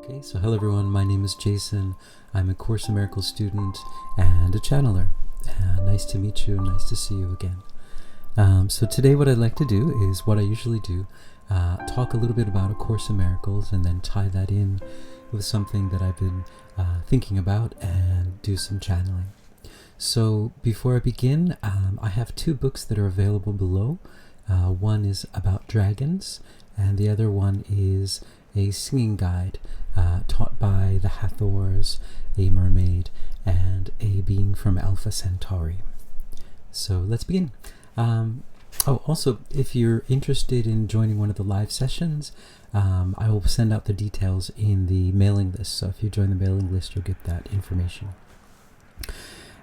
Okay, so hello everyone, my name is Jason. I'm a Course in Miracles student and a channeler. Nice to meet you, nice to see you again. So today what I'd like to do is what I usually do, talk a little bit about A Course in Miracles and then tie that in with something that I've been thinking about and do some channeling. So before I begin, I have two books that are available below. One is about dragons and the other one is a singing guide taught by the Hathors, a mermaid, and a being from Alpha Centauri. So let's begin. Also, if you're interested in joining one of the live sessions, I will send out the details in the mailing list. So if you join the mailing list, you'll get that information.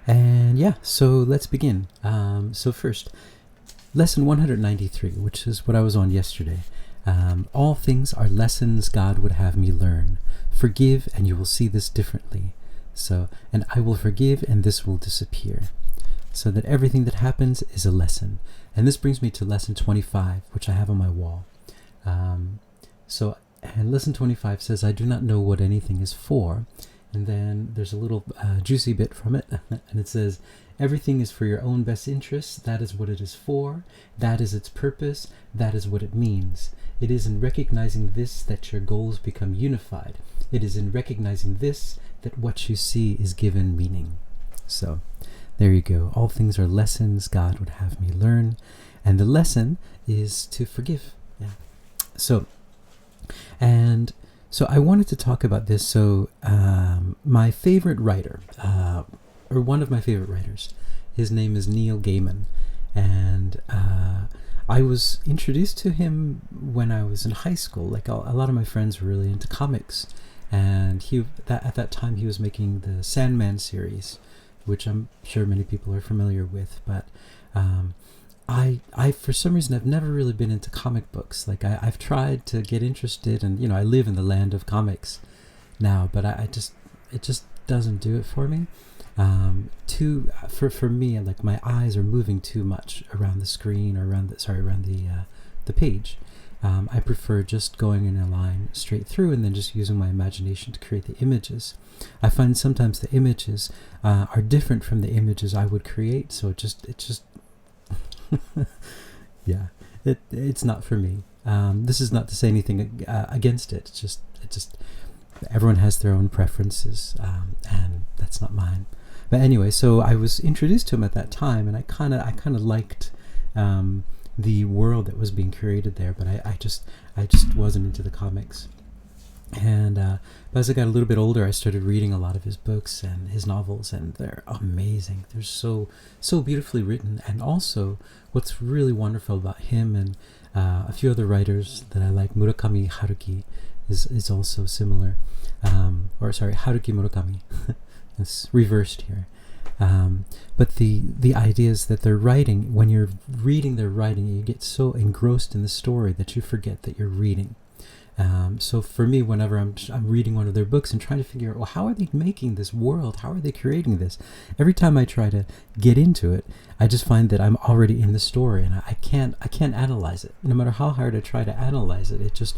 And yeah, so let's begin. So first, lesson 193, which is what I was on yesterday. All things are lessons God would have me learn. Forgive and you will see this differently. So, and I will forgive and this will disappear. So that everything that happens is a lesson. And this brings me to lesson 25, which I have on my wall. And lesson 25 says, I do not know what anything is for. And then there's a little juicy bit from it. And it says, everything is for your own best interests. That is what it is for. That is its purpose. That is what it means. It is in recognizing this that your goals become unified. It is in recognizing this that what you see is given meaning. So there you go. All things are lessons God would have me learn. And the lesson is to forgive. Yeah. So I wanted to talk about this. So my favorite writer, or one of my favorite writers, his name is Neil Gaiman. And I was introduced to him when I was in high school. Like a lot of my friends were really into comics. And at that time he was making the Sandman series, which I'm sure many people are familiar with. But I for some reason, I've never really been into comic books. Like I've tried to get interested, and I live in the land of comics now, but it just doesn't do it for me. For me, like my eyes are moving too much around the screen or around the page. I prefer just going in a line straight through and then just using my imagination to create the images. I find sometimes the images are different from the images I would create, so it just yeah, it's not for me. This is not to say anything against it. It's just everyone has their own preferences, and that's not mine. But anyway, so I was introduced to him at that time, and I kind of liked the world that was being created there, but I just wasn't into the comics. And but as I got a little bit older, I started reading a lot of his books and his novels, and they're amazing. They're so beautifully written. And also, what's really wonderful about him and a few other writers that I like, Murakami Haruki is also similar. Haruki Murakami. It's reversed here. But the ideas that they're writing, when you're reading their writing, you get so engrossed in the story that you forget that you're reading. So for me, whenever I'm reading one of their books and trying to figure out, well, how are they making this world? How are they creating this? Every time I try to get into it, I just find that I'm already in the story, and I can't analyze it. No matter how hard I try to analyze it, it's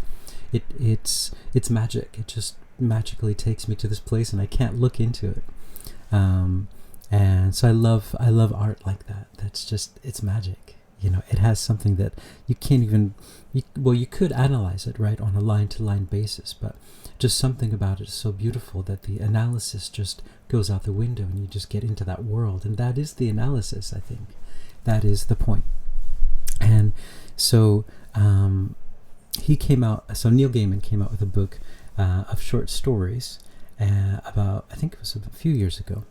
magic. It just magically takes me to this place, and I can't look into it. And so I love art like that. That's just, it's magic. It has something that you can't even, you could analyze it, right, on a line-to-line basis, but just something about it is so beautiful that the analysis just goes out the window and you just get into that world. And that is the analysis, I think. That is the point. And so Neil Gaiman came out with a book of short stories about, I think it was a few years ago.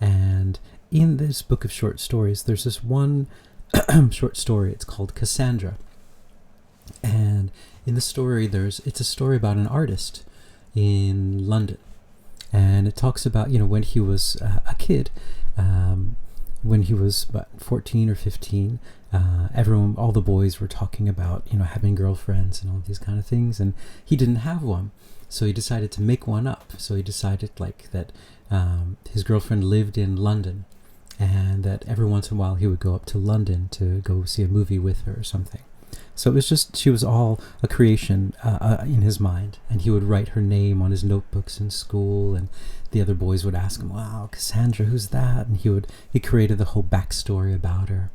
And in this book of short stories, there's this one short story. It's called Cassandra. And in the story, it's a story about an artist in London. And it talks about, when he was a kid, when he was about 14 or 15, all the boys were talking about, having girlfriends and all these kind of things. And he didn't have one. So he decided to make one up. So he decided that his girlfriend lived in London, and that every once in a while he would go up to London to go see a movie with her or something. So it was just, she was all a creation in his mind, and he would write her name on his notebooks in school, and the other boys would ask him, "Wow, Cassandra, who's that?" And he created the whole backstory about her.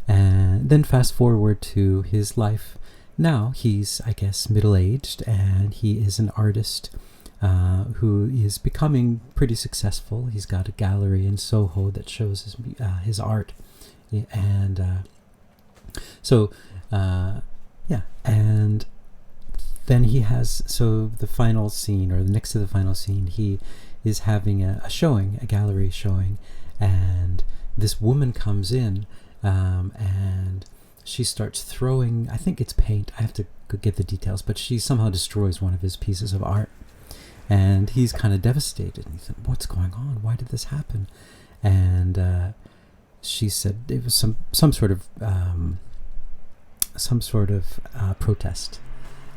And then fast forward to his life. Now he's, I guess, middle-aged, and he is an artist who is becoming pretty successful. He's got a gallery in Soho that shows his art, and and then he has, so the final scene, or next to the final scene, he is having a showing, a gallery showing, and this woman comes in, and she starts throwing, I think it's paint, I have to get the details, but she somehow destroys one of his pieces of art, and he's kind of devastated. And he said, "What's going on? Why did this happen?" And she said it was some sort of protest,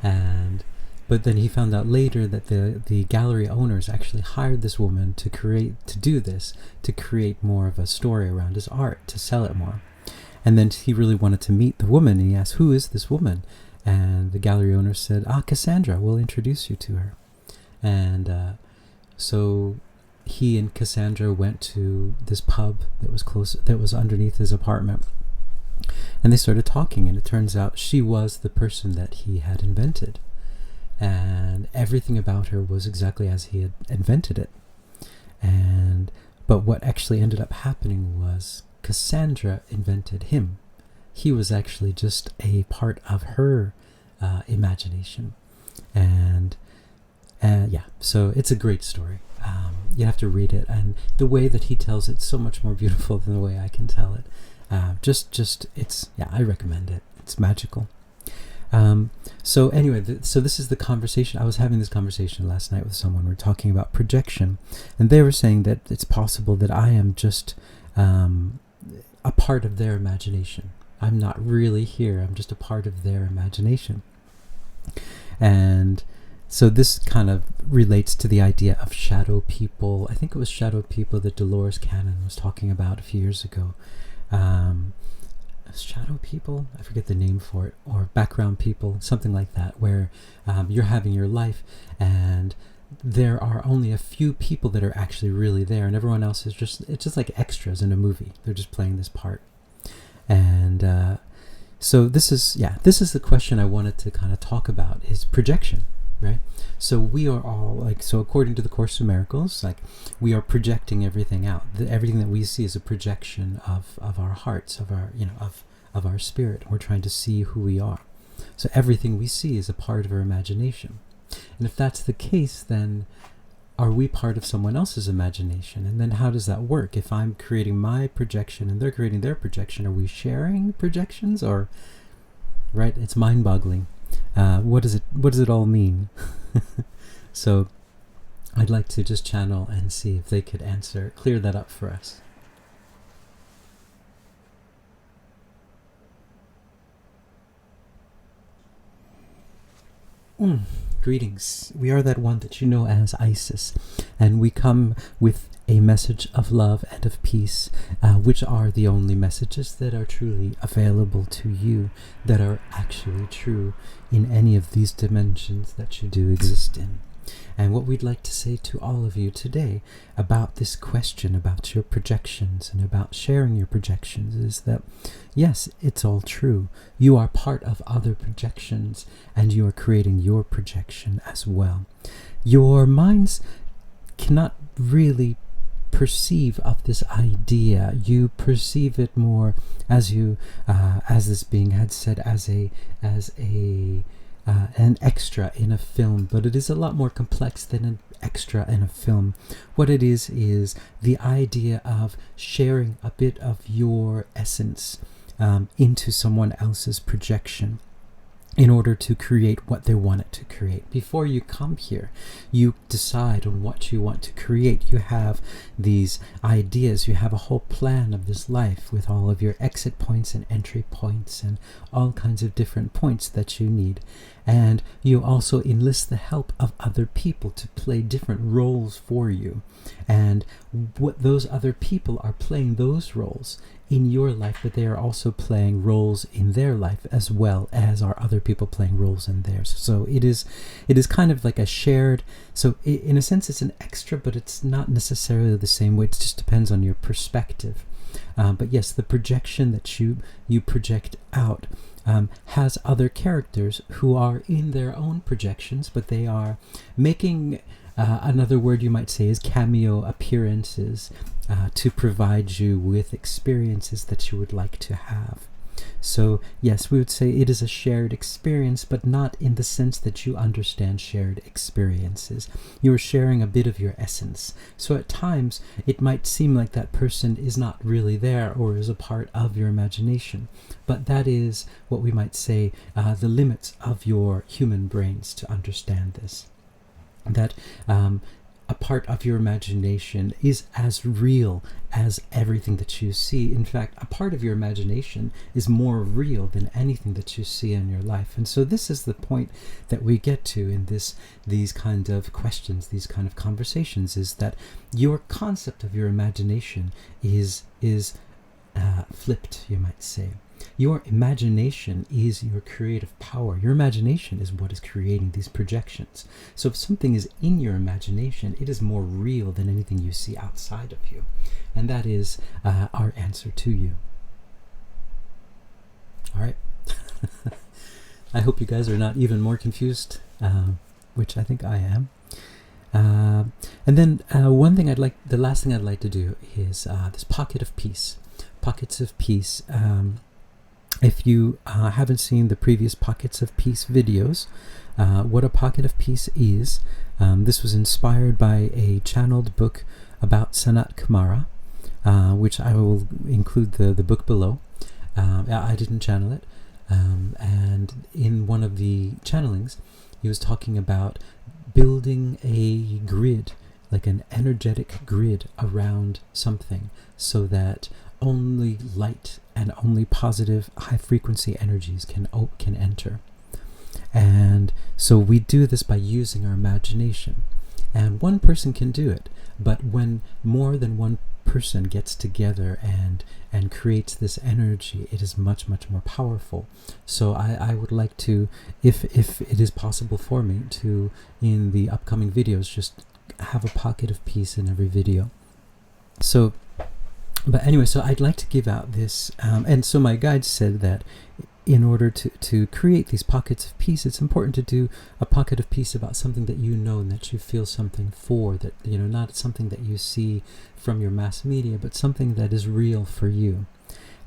but then he found out later that the gallery owners actually hired this woman to create more of a story around his art, to sell it more. And then he really wanted to meet the woman, and he asked, "Who is this woman?" And the gallery owner said, "Cassandra, we'll introduce you to her." And so he and Cassandra went to this pub that was underneath his apartment, and they started talking, and it turns out she was the person that he had invented, and everything about her was exactly as he had invented it. But what actually ended up happening was Cassandra invented him. He was actually just a part of her imagination. And so it's a great story. You have to read it, and the way that he tells it's so much more beautiful than the way I can tell it. I recommend it. It's magical. So anyway, so this is the conversation. I was having this conversation last night with someone. We're talking about projection, and they were saying that it's possible that I am just a part of their imagination. I'm not really here. I'm just a part of their imagination. And so this kind of relates to the idea of shadow people. I think it was shadow people that Dolores Cannon was talking about a few years ago. Shadow people, I forget the name for it, or background people, something like that, where you're having your life and there are only a few people that are actually really there, and everyone else is it's just like extras in a movie. They're just playing this part. And so this is the question I wanted to kind of talk about, is projection, right? So we are all according to the Course of Miracles, we are projecting everything out. Everything that we see is a projection of our hearts, of our of our spirit. We're trying to see who we are. So everything we see is a part of our imagination. And if that's the case, then are we part of someone else's imagination? And then how does that work? If I'm creating my projection and they're creating their projection, are we sharing projections? Or, right? It's mind-boggling. What does it all mean? So I'd like to just channel and see if they could clear that up for us. Greetings. We are that one that you know as Isis, and we come with a message of love and of peace, which are the only messages that are truly available to you, that are actually true in any of these dimensions that you do exist in. And what we'd like to say to all of you today about this question about your projections and about sharing your projections is that, yes, it's all true. You are part of other projections, and you are creating your projection as well. Your minds cannot really perceive of this idea. You perceive it more as this being had said, as an extra in a film, but it is a lot more complex than an extra in a film. What it is the idea of sharing a bit of your essence into someone else's projection in order to create what they want it to create. Before you come here, you decide on what you want to create. You have these ideas, you have a whole plan of this life with all of your exit points and entry points and all kinds of different points that you need. And you also enlist the help of other people to play different roles for you. And what those other people are playing those roles in your life, but they are also playing roles in their life as well as are other people playing roles in theirs. So it is kind of like a shared, so in a sense it's an extra, but it's not necessarily the same way. It just depends on your perspective. But yes, the projection that you project out has other characters who are in their own projections, but they are making, another word you might say is cameo appearances, to provide you with experiences that you would like to have. So yes, we would say it is a shared experience, but not in the sense that you understand shared experiences. You are sharing a bit of your essence. So at times it might seem like that person is not really there or is a part of your imagination, but that is what we might say the limits of your human brains to understand this. That a part of your imagination is as real as everything that you see. In fact, a part of your imagination is more real than anything that you see in your life. And so this is the point that we get to in these kind of questions, these kind of conversations, is that your concept of your imagination is flipped, you might say. Your imagination is your creative power. Your imagination is what is creating these projections. So if something is in your imagination, it is more real than anything you see outside of you. And that is our answer to you. All right. I hope you guys are not even more confused, which I think I am. And then the last thing I'd like to do is this pocket of peace. Pockets of peace. If you haven't seen the previous Pockets of Peace videos, what a pocket of peace is, this was inspired by a channeled book about Sanat Kumara, which I will include the book below. I didn't channel it, and in one of the channelings, he was talking about building a grid, like an energetic grid around something, so that only light and only positive high frequency energies can enter. And so we do this by using our imagination. And one person can do it, but when more than one person gets together and creates this energy, it is much, much more powerful. So I would like to, if it is possible for me to, in the upcoming videos, just have a pocket of peace in every video. So but anyway, so I'd like to give out this, and so my guide said that in order to create these pockets of peace, it's important to do a pocket of peace about something that you know and that you feel something for, that, you know, not something that you see from your mass media, but something that is real for you.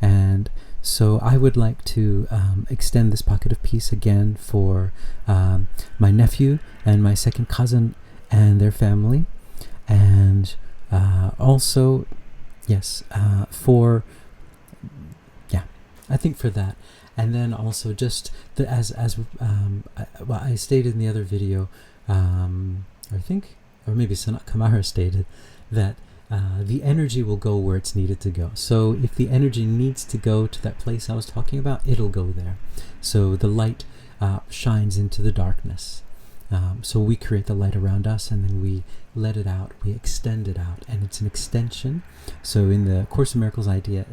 And so I would like to extend this pocket of peace again for my nephew and my second cousin and their family, and also, yes, I think for that. And then also just as I stated in the other video, or maybe Sanat Kumara stated that the energy will go where it's needed to go. So if the energy needs to go to that place I was talking about, it'll go there. So the light shines into the darkness. So we create the light around us, and then we let it out, we extend it out, and it's an extension. So in the Course in Miracles idea,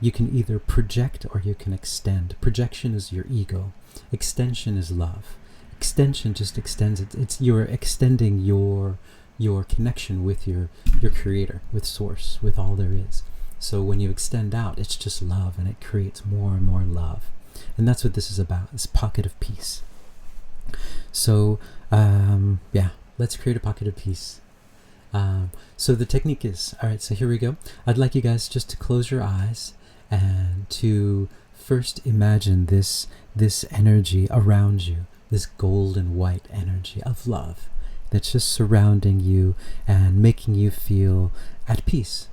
you can either project or you can extend. Projection is your ego. Extension is love. Extension just extends it. It's you're extending your connection with your creator, with source, with all there is. So when you extend out, it's just love, and it creates more and more love. And that's what this is about, this pocket of peace. So let's create a pocket of peace. So the technique is, all right, so here we go. I'd like you guys just to close your eyes and to first imagine this energy around you, this golden white energy of love that's just surrounding you and making you feel at peace.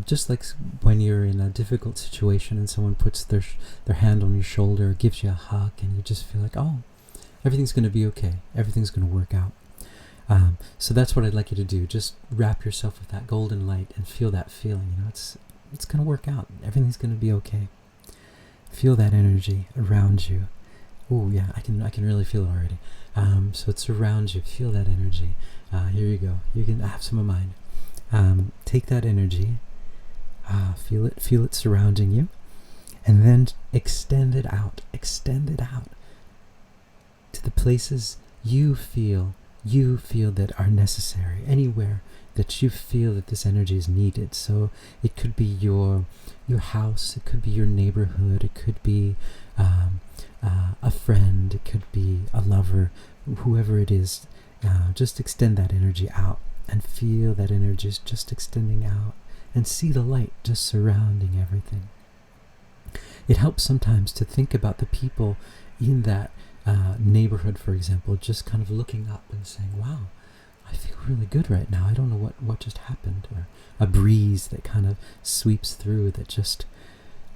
Just like when you're in a difficult situation and someone puts their hand on your shoulder, gives you a hug, and you just feel like, oh, everything's going to be okay. Everything's going to work out. So that's what I'd like you to do. Just wrap yourself with that golden light and feel that feeling. You know, it's going to work out. Everything's going to be okay. Feel that energy around you. Oh yeah, I can really feel it already. So it surrounds you. Feel that energy. Here you go. You can have some of mine. Take that energy. Feel it surrounding you, and then extend it out. Extend it out to the places you feel that are necessary. Anywhere that you feel that this energy is needed. So it could be your house. It could be your neighborhood. It could be a friend. It could be a lover. Whoever it is, just extend that energy out and feel that energy is just extending out, and see the light just surrounding everything. It helps sometimes to think about the people in that neighborhood, for example, just kind of looking up and saying, wow, I feel really good right now. I don't know what just happened. Or a breeze that kind of sweeps through that just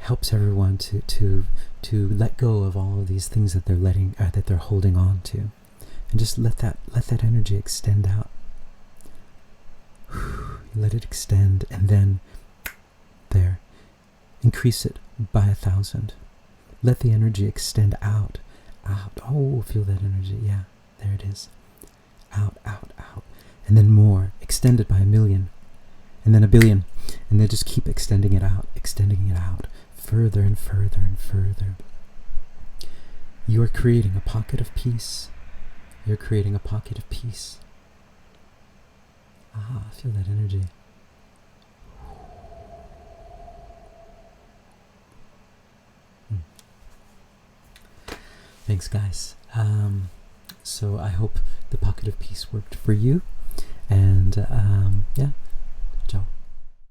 helps everyone to let go of all of these things that they're holding on to, and just let that energy extend out. Let it extend, and then there, increase it by 1,000. Let the energy extend out. Oh, feel that energy. Yeah, there it is. Out, and then more. Extend it by 1,000,000, and then 1,000,000,000, and then just keep extending it out, further and further and further. You are creating a pocket of peace. You're creating a pocket of peace. Feel that energy. Thanks, guys. So I hope the pocket of peace worked for you. And yeah,